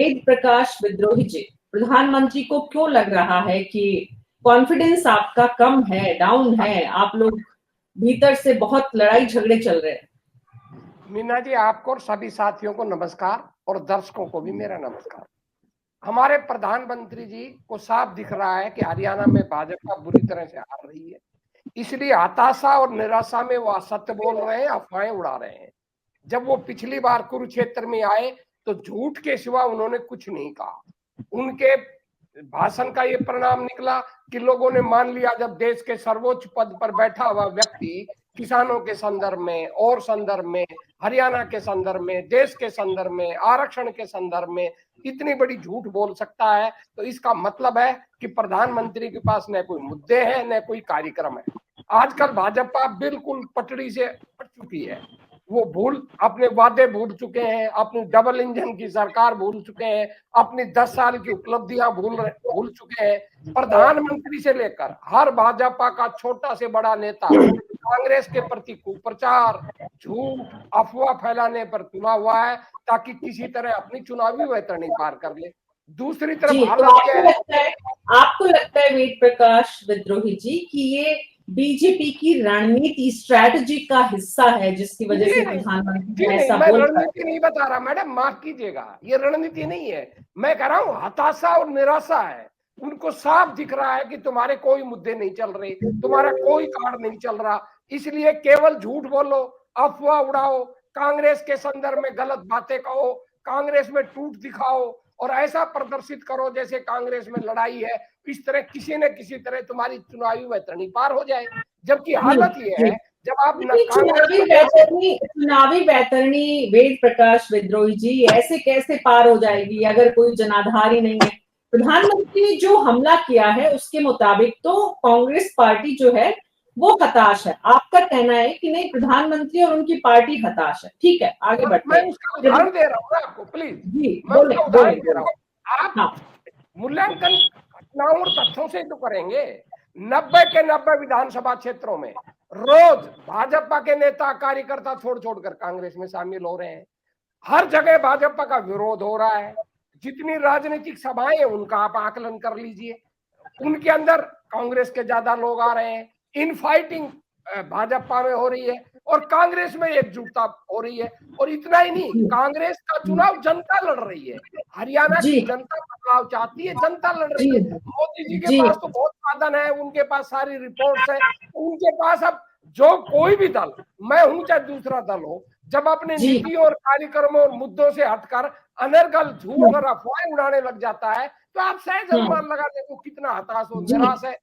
वेद प्रकाश विद्रोही जी, प्रधानमंत्री को क्यों लग रहा है कि कॉन्फिडेंस आपका कम है, डाउन है, आप लोग भीतर से बहुत लड़ाई झगड़े चल रहे हैं? मीना जी, आपको और सभी साथियों को नमस्कार और दर्शकों को भी मेरा नमस्कार। हमारे प्रधानमंत्री जी को साफ दिख रहा है कि हरियाणा में भाजपा बुरी तरह से हार रही है, इसलिए हताशा और निराशा में वो असत्य बोल रहे हैं, अफवाहें उड़ा रहे हैं। जब वो पिछली बार कुरुक्षेत्र में आए तो झूठ के सिवा उन्होंने कुछ नहीं कहा। उनके भाषण का ये परिणाम निकला कि लोगों ने मान लिया, जब देश के सर्वोच्च पद पर बैठा हुआ व्यक्ति किसानों के संदर्भ में और संदर्भ में, हरियाणा के संदर्भ में, देश के संदर्भ में, आरक्षण के संदर्भ में इतनी बड़ी झूठ बोल सकता है, तो इसका मतलब है कि प्रधानमंत्री के पास न कोई मुद्दे हैं न कोई कार्यक्रम है। आजकल भाजपा बिल्कुल पटड़ी से हट चुकी है। वो अपने वादे भूल चुके हैं, अपनी डबल इंजन की सरकार भूल चुके हैं, अपनी 10 साल की उपलब्धियां भूल चुके हैं। प्रधानमंत्री से लेकर हर भाजपा का छोटा से बड़ा नेता कांग्रेस के प्रति कुप्रचार, झूठ, अफवाह फैलाने पर तुला हुआ है, ताकि किसी तरह अपनी चुनावी वैतरणी पार कर ले। दूसरी तरफ आपको लगता है वेद प्रकाश विद्रोही जी कि ये बीजेपी की रणनीति, स्ट्रैटेजी का हिस्सा है, जिसकी वजह से प्रधानमंत्री ऐसा बोल रहा है? रणनीति नहीं बता रहा मैडम, माफ कीजिएगा, ये रणनीति नहीं है। मैं कह रहा हूँ हताशा और निराशा है। उनको साफ दिख रहा है कि तुम्हारे कोई मुद्दे नहीं चल रहे, तुम्हारा कोई कार्ड नहीं चल रहा, इसलिए केवल झूठ बोलो, अफवाह उड़ाओ, कांग्रेस के संदर्भ में गलत बातें कहो, कांग्रेस में टूट दिखाओ और ऐसा प्रदर्शित करो जैसे कांग्रेस में लड़ाई है। इस तरह किसी न किसी तरह तुम्हारी चुनावी वैतरणी पार हो जाए, जबकि हालत ये है जब आप चुनावी वैतरणी वेद प्रकाश विद्रोही जी ऐसे कैसे पार हो जाएगी अगर कोई जनाधार ही नहीं है? प्रधानमंत्री ने जो हमला किया है उसके मुताबिक तो कांग्रेस पार्टी जो है वो हताश है। आपका कहना है कि नहीं, प्रधानमंत्री और उनकी पार्टी हताश है। ठीक है, आगे बढ़ते हैं। मैं उसका उदाहरण दे रहा हूँ आपको, प्लीज जी, मैं उसका उदाहरण दे रहा हूँ। आप मूल्यांकन घटनाओं और तथ्यों से तो करेंगे। 90 के 90 विधानसभा क्षेत्रों में रोज भाजपा के नेता कार्यकर्ता छोड़ छोड़कर कांग्रेस में शामिल हो रहे हैं। हर जगह भाजपा का विरोध हो रहा है। जितनी राजनीतिक सभाएं उनका आप आकलन कर लीजिए, उनके अंदर कांग्रेस के ज्यादा लोग आ रहे हैं। इनफाइटिंग भाजपा में हो रही है और कांग्रेस में एकजुटता हो रही है। और इतना ही नहीं, कांग्रेस का चुनाव जनता लड़ रही है। हरियाणा की जनता बदलाव चाहती है, जनता लड़ रही है। मोदी जी के पास तो बहुत साधन है, उनके पास सारी रिपोर्ट्स है, उनके पास अब जो कोई भी दल, मैं हूं चाहे दूसरा दल हो, जब अपने नीति और कार्यक्रमों और मुद्दों से हटकर अनर्गल झूठ और अफवाहें उड़ाने लग जाता है, तो आप सहज अनुमान लगा दें वो कितना हताश और निराश है।